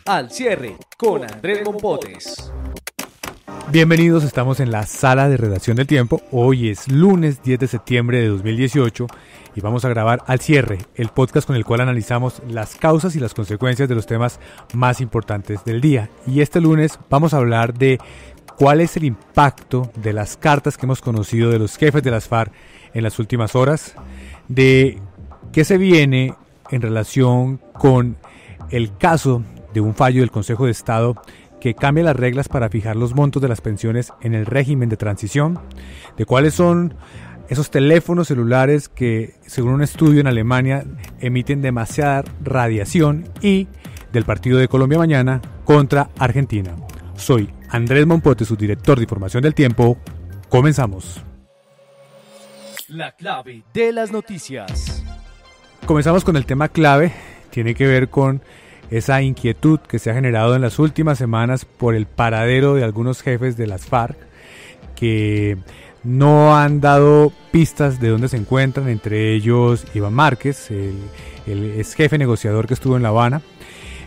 Al cierre con Andrés Mompotes. Bienvenidos, estamos en la sala de redacción del Tiempo. Hoy es lunes 10 de septiembre de 2018 y vamos a grabar Al cierre, el podcast con el cual analizamos las causas y las consecuencias de los temas más importantes del día. Y este lunes vamos a hablar de cuál es el impacto de las cartas que hemos conocido de los jefes de las FARC en las últimas horas, de qué se viene en relación con el caso de un fallo del Consejo de Estado que cambia las reglas para fijar los montos de las pensiones en el régimen de transición, de cuáles son esos teléfonos celulares que, según un estudio en Alemania, emiten demasiada radiación, y del partido de Colombia mañana contra Argentina. Soy Andrés Mompotes, su director de información del Tiempo. Comenzamos. La clave de las noticias. Comenzamos con el tema clave. Tiene que ver con esa inquietud que se ha generado en las últimas semanas por el paradero de algunos jefes de las FARC que no han dado pistas de dónde se encuentran, entre ellos Iván Márquez, el ex jefe negociador que estuvo en La Habana.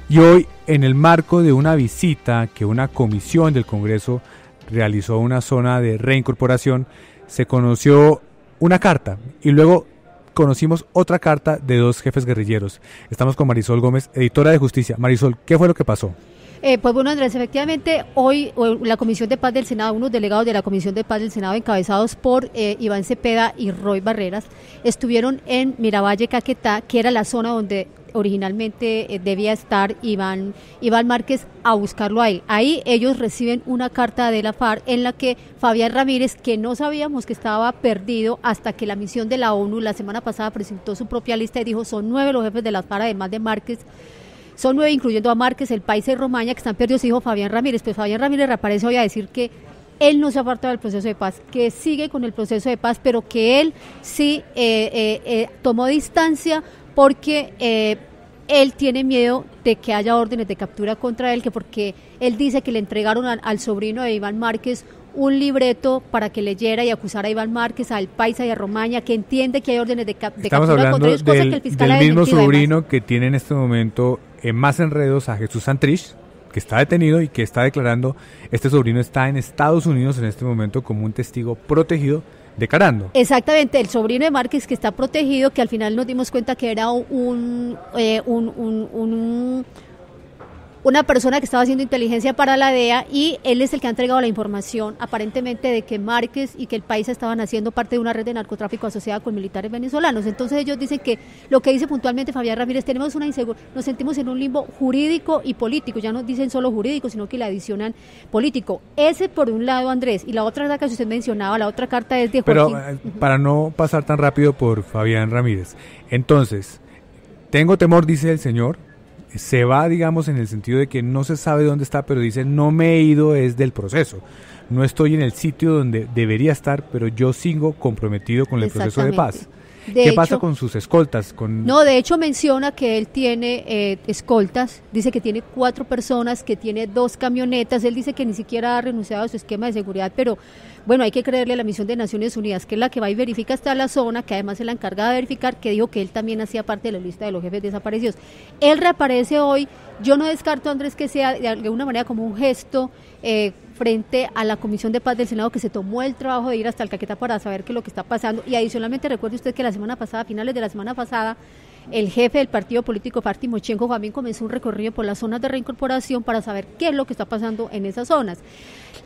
Y hoy, en el marco de una visita que una comisión del Congreso realizó a una zona de reincorporación, se conoció una carta y luego conocimos otra carta de dos jefes guerrilleros. Estamos con Marisol Gómez, editora de Justicia. Marisol, ¿qué fue lo que pasó? Pues bueno, Andrés, efectivamente, hoy la Comisión de Paz del Senado, unos delegados de la Comisión de Paz del Senado encabezados por Iván Cepeda y Roy Barreras, estuvieron en Miravalle, Caquetá, que era la zona donde originalmente debía estar Iván Márquez, a buscarlo ahí. Ahí ellos reciben una carta de la FARC en la que Fabián Ramírez, que no sabíamos que estaba perdido hasta que la misión de la ONU la semana pasada presentó su propia lista y dijo: son 9 los jefes de la FARC, además de Márquez. Son 9, incluyendo a Márquez, El Paisa y Romaña, que están perdidos, dijo Fabián Ramírez. Pues Fabián Ramírez reaparece hoy a decir que él no se aparta del proceso de paz, que sigue con el proceso de paz, pero que él sí tomó distancia porque él tiene miedo de que haya órdenes de captura contra él, que porque él dice que le entregaron al sobrino de Iván Márquez un libreto para que leyera y acusara a Iván Márquez, al Paisa y a Romaña, que entiende que hay órdenes de captura contra ellos, cosa que el fiscal ha desmentido. Del mismo sobrino además, que tiene en este momento más enredos a Jesús Santrich, que está detenido y que está declarando, este sobrino está en Estados Unidos en este momento como un testigo protegido, declarando. Exactamente, el sobrino de Márquez, que está protegido, que al final nos dimos cuenta que era una persona que estaba haciendo inteligencia para la DEA, y él es el que ha entregado la información aparentemente de que Márquez y que el Paisa estaban haciendo parte de una red de narcotráfico asociada con militares venezolanos. Entonces ellos dicen que lo que dice puntualmente Fabián Ramírez: tenemos una inseguridad, nos sentimos en un limbo jurídico y político. Ya no dicen solo jurídico, sino que le adicionan político. Ese por un lado, Andrés, y la otra carta que usted mencionaba, la otra carta es de Joaquín. Pero para no pasar tan rápido por Fabián Ramírez, entonces, tengo temor, dice el señor, se va, digamos, en el sentido de que no se sabe dónde está, pero dice: no me he ido es del proceso, no estoy en el sitio donde debería estar, pero yo sigo comprometido con el proceso de paz. ¿Qué pasa con sus escoltas? No, de hecho menciona que él tiene escoltas, dice que tiene 4 personas, que tiene 2 camionetas. Él dice que ni siquiera ha renunciado a su esquema de seguridad, pero bueno, hay que creerle a la misión de Naciones Unidas, que es la que va y verifica hasta la zona, que además es la encargada de verificar, que dijo que él también hacía parte de la lista de los jefes desaparecidos. Él reaparece hoy. Yo no descarto, Andrés, que sea de alguna manera como un gesto frente a la Comisión de Paz del Senado, que se tomó el trabajo de ir hasta el Caquetá para saber qué es lo que está pasando. Y adicionalmente, recuerde usted que la semana pasada, a finales de la semana pasada, el jefe del partido político FARC, Timochenko, también comenzó un recorrido por las zonas de reincorporación para saber qué es lo que está pasando en esas zonas.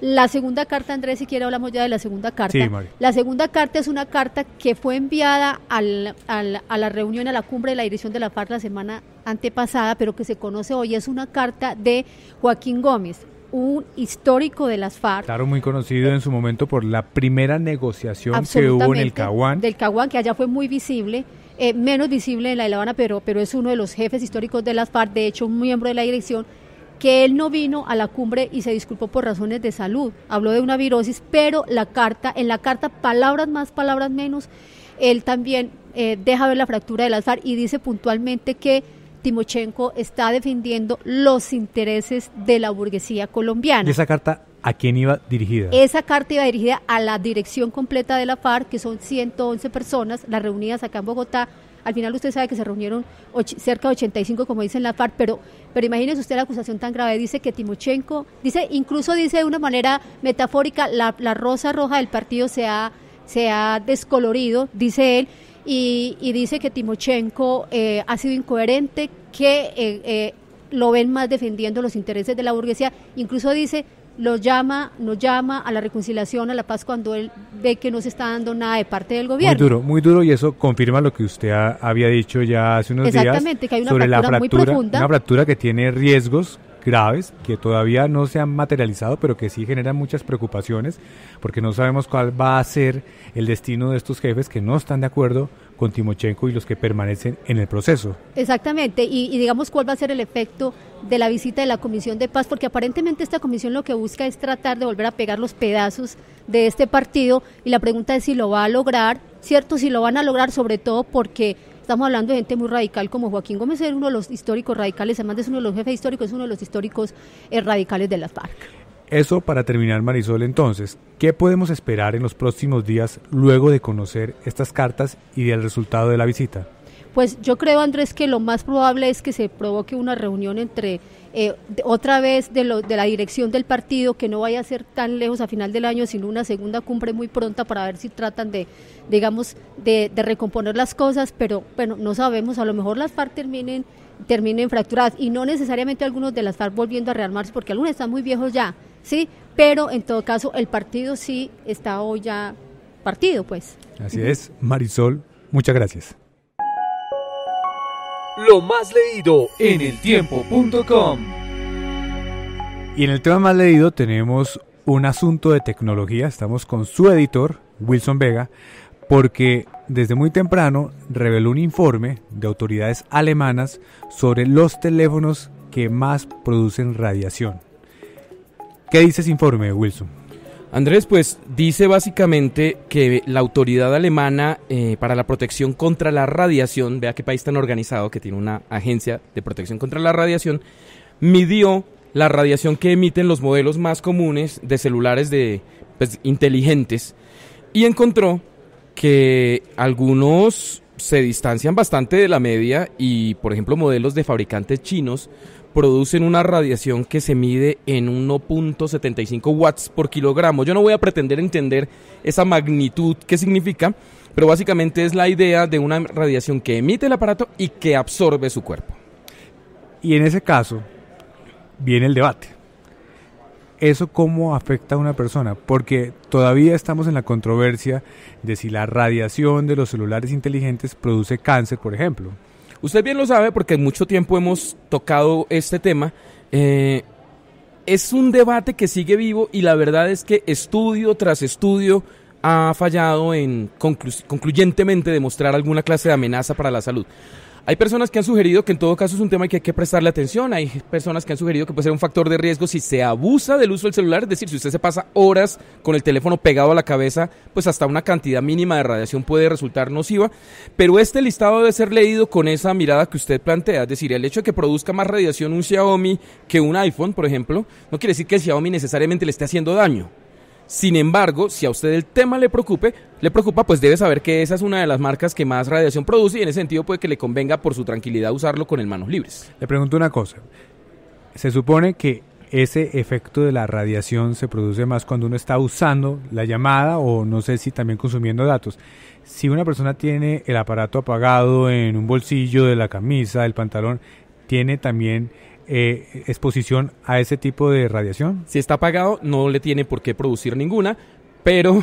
La segunda carta, Andrés, si quiere hablamos ya de la segunda carta. Sí, Mari. La segunda carta es una carta que fue enviada a la reunión, a la cumbre de la dirección de la FARC la semana antepasada, pero que se conoce hoy. Es una carta de Joaquín Gómez, un histórico de las FARC. Claro, muy conocido en su momento por la primera negociación que hubo en el Caguán. Del Caguán, que allá fue muy visible, menos visible en la de La Habana, pero es uno de los jefes históricos de las FARC, de hecho un miembro de la dirección, que él no vino a la cumbre y se disculpó por razones de salud. Habló de una virosis, pero en la carta, palabras más, palabras menos, él también deja ver la fractura de las FARC y dice puntualmente que Timochenko está defendiendo los intereses de la burguesía colombiana. ¿Y esa carta a quién iba dirigida? Esa carta iba dirigida a la dirección completa de la FARC, que son 111 personas, las reunidas acá en Bogotá, al final usted sabe que se reunieron cerca de 85, como dicen la FARC, pero imagínese usted la acusación tan grave, dice que Timochenko, incluso dice de una manera metafórica, la rosa roja del partido se ha descolorido, dice él, y dice que Timochenko ha sido incoherente, que lo ven más defendiendo los intereses de la burguesía, incluso dice, nos llama a la reconciliación, a la paz, cuando él ve que no se está dando nada de parte del gobierno. Muy duro, y eso confirma lo que usted había dicho ya hace unos días. Exactamente, que hay una sobre fractura muy profunda. Una fractura que tiene riesgos graves, que todavía no se han materializado, pero que sí generan muchas preocupaciones, porque no sabemos cuál va a ser el destino de estos jefes que no están de acuerdo con Timochenko y los que permanecen en el proceso. Exactamente, y digamos cuál va a ser el efecto de la visita de la Comisión de Paz, porque aparentemente esta comisión lo que busca es tratar de volver a pegar los pedazos de este partido, y la pregunta es si lo va a lograr, ¿cierto? Si lo van a lograr, sobre todo porque estamos hablando de gente muy radical como Joaquín Gómez, es uno de los históricos radicales, además de ser uno de los jefes históricos, es uno de los históricos radicales de las FARC. Eso para terminar, Marisol, entonces, ¿qué podemos esperar en los próximos días luego de conocer estas cartas y del resultado de la visita? Pues yo creo, Andrés, que lo más probable es que se provoque una reunión entre, otra vez, de la dirección del partido, que no vaya a ser tan lejos a final del año, sino una segunda cumbre muy pronta para ver si tratan de recomponer las cosas, pero bueno, no sabemos, a lo mejor las FARC terminen fracturadas, y no necesariamente algunos de las FARC volviendo a rearmarse, porque algunos están muy viejos ya, ¿sí? Pero en todo caso el partido sí está hoy ya partido, pues. Así es, Marisol, muchas gracias. Lo más leído en eltiempo.com. Y en el tema más leído tenemos un asunto de tecnología. Estamos con su editor, Wilson Vega, porque desde muy temprano reveló un informe de autoridades alemanas sobre los teléfonos que más producen radiación. ¿Qué dice ese informe, Wilson? Andrés, pues dice básicamente que la autoridad alemana para la protección contra la radiación, vea qué país tan organizado que tiene una agencia de protección contra la radiación, midió la radiación que emiten los modelos más comunes de celulares inteligentes, y encontró que algunos se distancian bastante de la media, y por ejemplo modelos de fabricantes chinos producen una radiación que se mide en 1.75 watts por kilogramo. Yo no voy a pretender entender esa magnitud que significa, pero básicamente es la idea de una radiación que emite el aparato y que absorbe su cuerpo. Y en ese caso viene el debate. ¿Eso cómo afecta a una persona? Porque todavía estamos en la controversia de si la radiación de los celulares inteligentes produce cáncer, por ejemplo. Usted bien lo sabe porque mucho tiempo hemos tocado este tema. Es un debate que sigue vivo, y la verdad es que estudio tras estudio ha fallado en concluyentemente demostrar alguna clase de amenaza para la salud. Hay personas que han sugerido que en todo caso es un tema que hay que prestarle atención. Hay personas que han sugerido que puede ser un factor de riesgo si se abusa del uso del celular, es decir, si usted se pasa horas con el teléfono pegado a la cabeza, pues hasta una cantidad mínima de radiación puede resultar nociva. Pero este listado debe ser leído con esa mirada que usted plantea, es decir, el hecho de que produzca más radiación un Xiaomi que un iPhone, por ejemplo, no quiere decir que el Xiaomi necesariamente le esté haciendo daño. Sin embargo, si a usted el tema le preocupa, pues debe saber que esa es una de las marcas que más radiación produce, y en ese sentido puede que le convenga por su tranquilidad usarlo con el manos libres. Le pregunto una cosa. Se supone que ese efecto de la radiación se produce más cuando uno está usando la llamada, o no sé si también consumiendo datos. Si una persona tiene el aparato apagado en un bolsillo de la camisa, del pantalón, ¿tiene también exposición a ese tipo de radiación? Si está apagado, no le tiene por qué producir ninguna, pero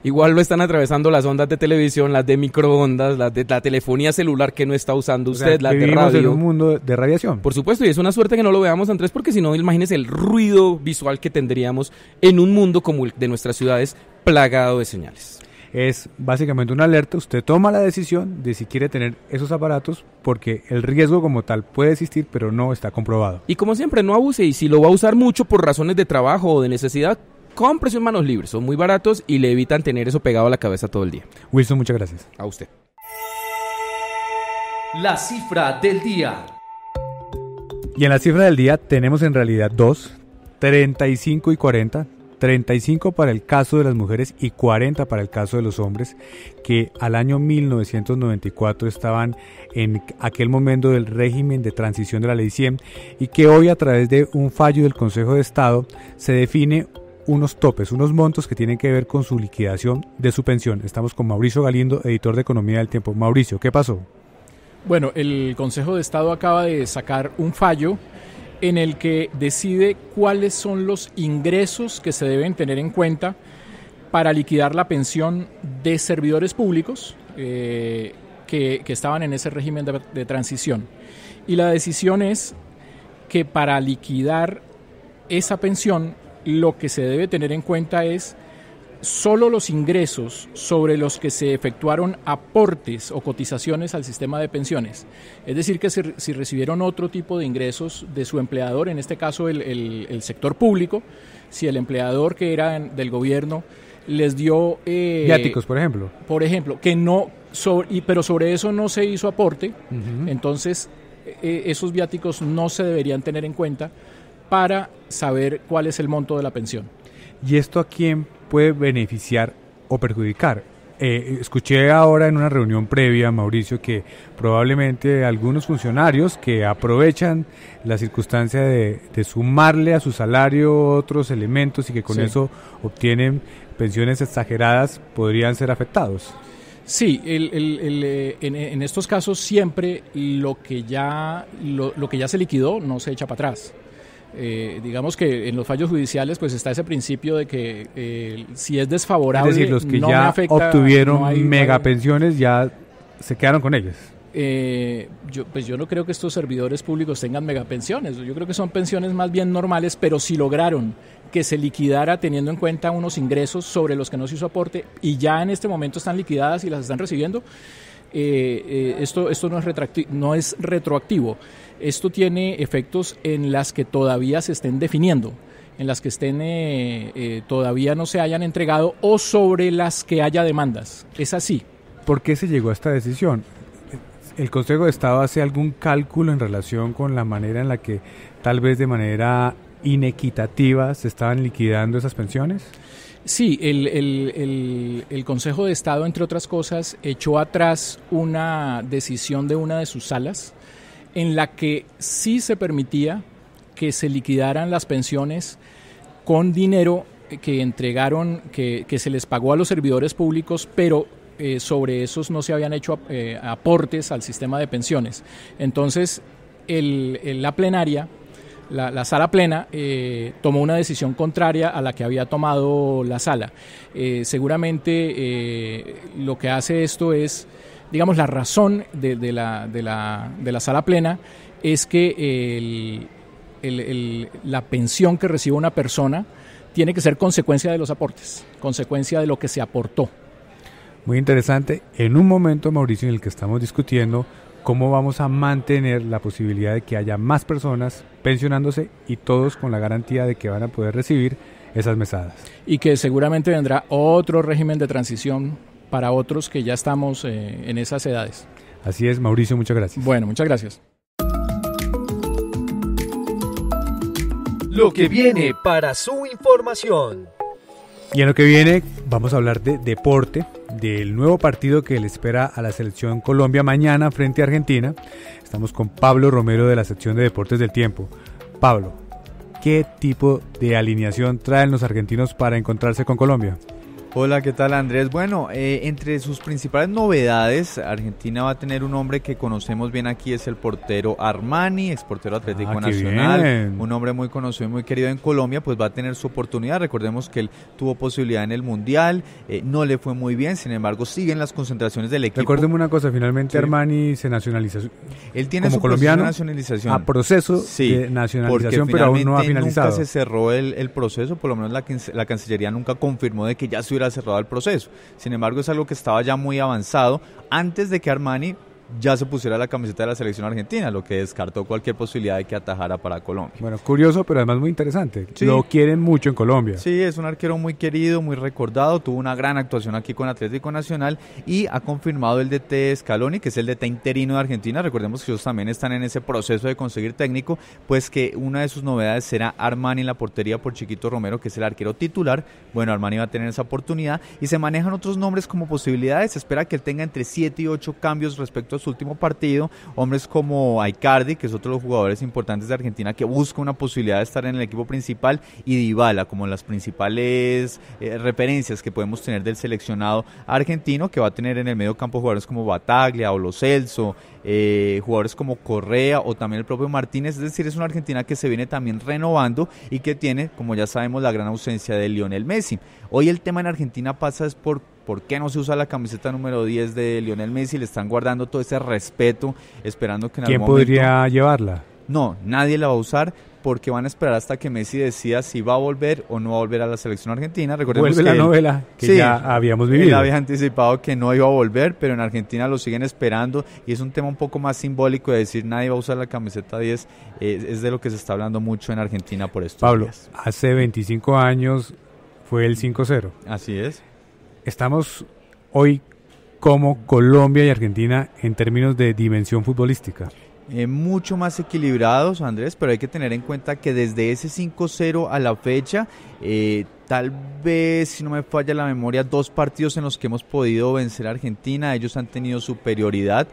igual lo están atravesando las ondas de televisión, las de microondas, las de la telefonía celular que no está usando usted, las de radio. En un mundo de radiación. Por supuesto, y es una suerte que no lo veamos, Andrés, porque si no, imagínese el ruido visual que tendríamos en un mundo como el de nuestras ciudades, plagado de señales. Es básicamente una alerta. Usted toma la decisión de si quiere tener esos aparatos, porque el riesgo como tal puede existir, pero no está comprobado. Y como siempre, no abuse, y si lo va a usar mucho por razones de trabajo o de necesidad, cómprese en manos libres, son muy baratos y le evitan tener eso pegado a la cabeza todo el día. Wilson, muchas gracias. A usted. La cifra del día. Y en la cifra del día tenemos en realidad dos, 35 y 40. 35 para el caso de las mujeres y 40 para el caso de los hombres, que al año 1994 estaban en aquel momento del régimen de transición de la Ley 100 y que hoy, a través de un fallo del Consejo de Estado, se define unos topes, unos montos que tienen que ver con su liquidación de su pensión. Estamos con Mauricio Galindo, editor de Economía del Tiempo. Mauricio, ¿qué pasó? Bueno, el Consejo de Estado acaba de sacar un fallo en el que decide cuáles son los ingresos que se deben tener en cuenta para liquidar la pensión de servidores públicos que estaban en ese régimen de transición. Y la decisión es que para liquidar esa pensión lo que se debe tener en cuenta es solo los ingresos sobre los que se efectuaron aportes o cotizaciones al sistema de pensiones. Es decir, que si recibieron otro tipo de ingresos de su empleador, en este caso el sector público, si el empleador que era del gobierno les dio... viáticos, por ejemplo. Por ejemplo, que no, pero sobre eso no se hizo aporte, entonces esos viáticos no se deberían tener en cuenta para saber cuál es el monto de la pensión. ¿Y esto a quién puede beneficiar o perjudicar? Escuché ahora en una reunión previa, Mauricio, que probablemente algunos funcionarios que aprovechan la circunstancia de sumarle a su salario otros elementos y que con eso obtienen pensiones exageradas podrían ser afectados. Sí, en estos casos siempre lo que ya se liquidó no se echa para atrás. Digamos que en los fallos judiciales pues está ese principio de que si es desfavorable, es decir, los que no ya me afecta, obtuvieron no hay, megapensiones ya se quedaron con ellas. Yo no creo que estos servidores públicos tengan megapensiones. Yo creo que son pensiones más bien normales, pero si lograron que se liquidara teniendo en cuenta unos ingresos sobre los que no se hizo aporte y ya en este momento están liquidadas y las están recibiendo, esto no es retroactivo. Esto tiene efectos en las que todavía se estén definiendo, en las que todavía no se hayan entregado o sobre las que haya demandas. Es así. ¿Por qué se llegó a esta decisión? ¿El Consejo de Estado hace algún cálculo en relación con la manera en la que tal vez de manera inequitativa se estaban liquidando esas pensiones? Sí, el Consejo de Estado, entre otras cosas, echó atrás una decisión de una de sus salas en la que sí se permitía que se liquidaran las pensiones con dinero que entregaron, que se les pagó a los servidores públicos, pero sobre esos no se habían hecho aportes al sistema de pensiones. Entonces, la plenaria, la sala plena, tomó una decisión contraria a la que había tomado la sala. Seguramente lo que hace esto es, digamos, la razón de la sala plena es que la pensión que recibe una persona tiene que ser consecuencia de los aportes, consecuencia de lo que se aportó. Muy interesante. En un momento, Mauricio, en el que estamos discutiendo cómo vamos a mantener la posibilidad de que haya más personas pensionándose y todos con la garantía de que van a poder recibir esas mesadas. Y que seguramente vendrá otro régimen de transición para otros que ya estamos en esas edades. Así es, Mauricio, muchas gracias. Bueno, muchas gracias. Lo que viene para su información. Y en lo que viene vamos a hablar de deporte, del nuevo partido que le espera a la selección Colombia mañana frente a Argentina. Estamos con Pablo Romero de la sección de Deportes del Tiempo. Pablo, ¿qué tipo de alineación traen los argentinos para encontrarse con Colombia? Hola, ¿qué tal, Andrés? Bueno, entre sus principales novedades, Argentina va a tener un hombre que conocemos bien aquí, es el portero Armani, exportero Atlético Nacional, un hombre muy conocido y muy querido en Colombia, pues va a tener su oportunidad. Recordemos que él tuvo posibilidad en el Mundial, no le fue muy bien, sin embargo siguen las concentraciones del equipo. Recuérdeme una cosa, finalmente sí. Armani se nacionaliza. Él tiene como su colombiano, proceso de nacionalización. A proceso sí, de nacionalización, pero aún no ha finalizado. Nunca se cerró el proceso, por lo menos la Cancillería nunca confirmó de que ya se hubiera cerrado el proceso. Sin embargo, es algo que estaba ya muy avanzado antes de que Armani ya se pusiera la camiseta de la selección argentina, lo que descartó cualquier posibilidad de que atajara para Colombia. Bueno, curioso, pero además muy interesante. Sí. Lo quieren mucho en Colombia. Sí, es un arquero muy querido, muy recordado, tuvo una gran actuación aquí con Atlético Nacional y ha confirmado el DT Scaloni, que es el DT interino de Argentina. Recordemos que ellos también están en ese proceso de conseguir técnico, pues que una de sus novedades será Armani en la portería por Chiquito Romero, que es el arquero titular. Bueno, Armani va a tener esa oportunidad y se manejan otros nombres como posibilidades. Se espera que él tenga entre 7 y 8 cambios respecto a su último partido. Hombres como Icardi, que es otro de los jugadores importantes de Argentina que busca una posibilidad de estar en el equipo principal, y Dybala como las principales referencias que podemos tener del seleccionado argentino, que va a tener en el medio campo jugadores como Bataglia o Lo Celso, jugadores como Correa o también el propio Martínez. Es decir, es una Argentina que se viene también renovando y que tiene, como ya sabemos, la gran ausencia de Lionel Messi. Hoy el tema en Argentina pasa es por qué no se usa la camiseta número 10 de Lionel Messi. Le están guardando todo ese respeto, esperando que en algún momento... ¿Quién podría llevarla? No, nadie la va a usar, porque van a esperar hasta que Messi decida si va a volver o no va a volver a la selección argentina. Recordemos vuelve que la novela que ya habíamos vivido. Él había anticipado que no iba a volver, pero en Argentina lo siguen esperando y es un tema un poco más simbólico de decir nadie va a usar la camiseta 10. Es de lo que se está hablando mucho en Argentina por estos Pablo, días. hace 25 años fue el 5-0. Así es. Estamos hoy como Colombia y Argentina en términos de dimensión futbolística. Mucho más equilibrados, Andrés, pero hay que tener en cuenta que desde ese 5-0 a la fecha, tal vez, si no me falla la memoria, 2 partidos en los que hemos podido vencer a Argentina. Ellos han tenido superioridad,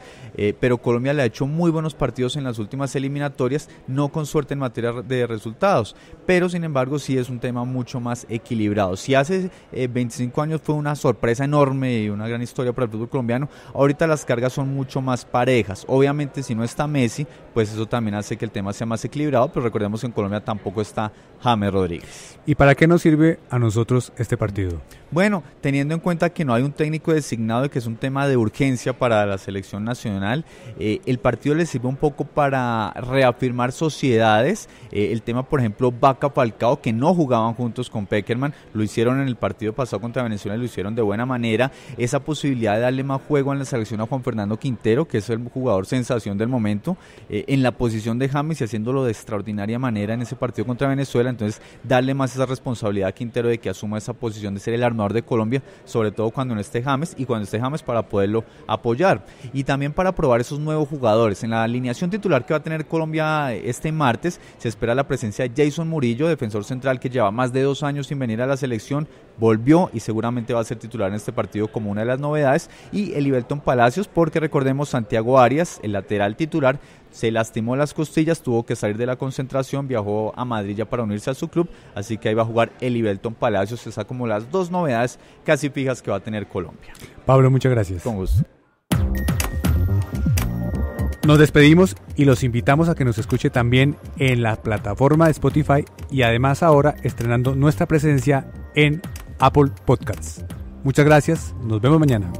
pero Colombia le ha hecho muy buenos partidos en las últimas eliminatorias, no con suerte en materia de resultados, pero sin embargo sí es un tema mucho más equilibrado. Si hace 25 años fue una sorpresa enorme y una gran historia para el fútbol colombiano, ahorita las cargas son mucho más parejas. Obviamente si no está Messi, pues eso también hace que el tema sea más equilibrado, pero recordemos que en Colombia tampoco está James Rodríguez. ¿Y para qué nos sirve a nosotros este partido? Bueno, teniendo en cuenta que no hay un técnico designado y que es un tema de urgencia para la selección nacional, el partido le sirve un poco para reafirmar sociedades. El tema, por ejemplo, Vaca-Falcao, que no jugaban juntos con Pekerman, lo hicieron en el partido pasado contra Venezuela y lo hicieron de buena manera. Esa posibilidad de darle más juego en la selección a Juan Fernando Quintero, que es el jugador sensación del momento, en la posición de James y haciéndolo de extraordinaria manera en ese partido contra Venezuela. Entonces, darle más esa responsabilidad a Quintero de que asuma esa posición de ser el armador de Colombia, sobre todo cuando no esté James y cuando esté James para poderlo apoyar. Y también para probar esos nuevos jugadores. En la alineación titular que va a tener Colombia este martes, se espera la presencia de Jason Murillo, defensor central que lleva más de 2 años sin venir a la selección, volvió y seguramente va a ser titular en este partido como una de las novedades, y Elivelton Palacios, porque recordemos Santiago Arias, el lateral titular, se lastimó las costillas, tuvo que salir de la concentración, viajó a Madrid ya para unirse a su club, así que ahí va a jugar Elivelton Palacios. Esas como las 2 novedades casi fijas que va a tener Colombia. Pablo, muchas gracias. Con gusto. Nos despedimos y los invitamos a que nos escuche también en la plataforma de Spotify y además ahora estrenando nuestra presencia en Apple Podcasts. Muchas gracias, nos vemos mañana.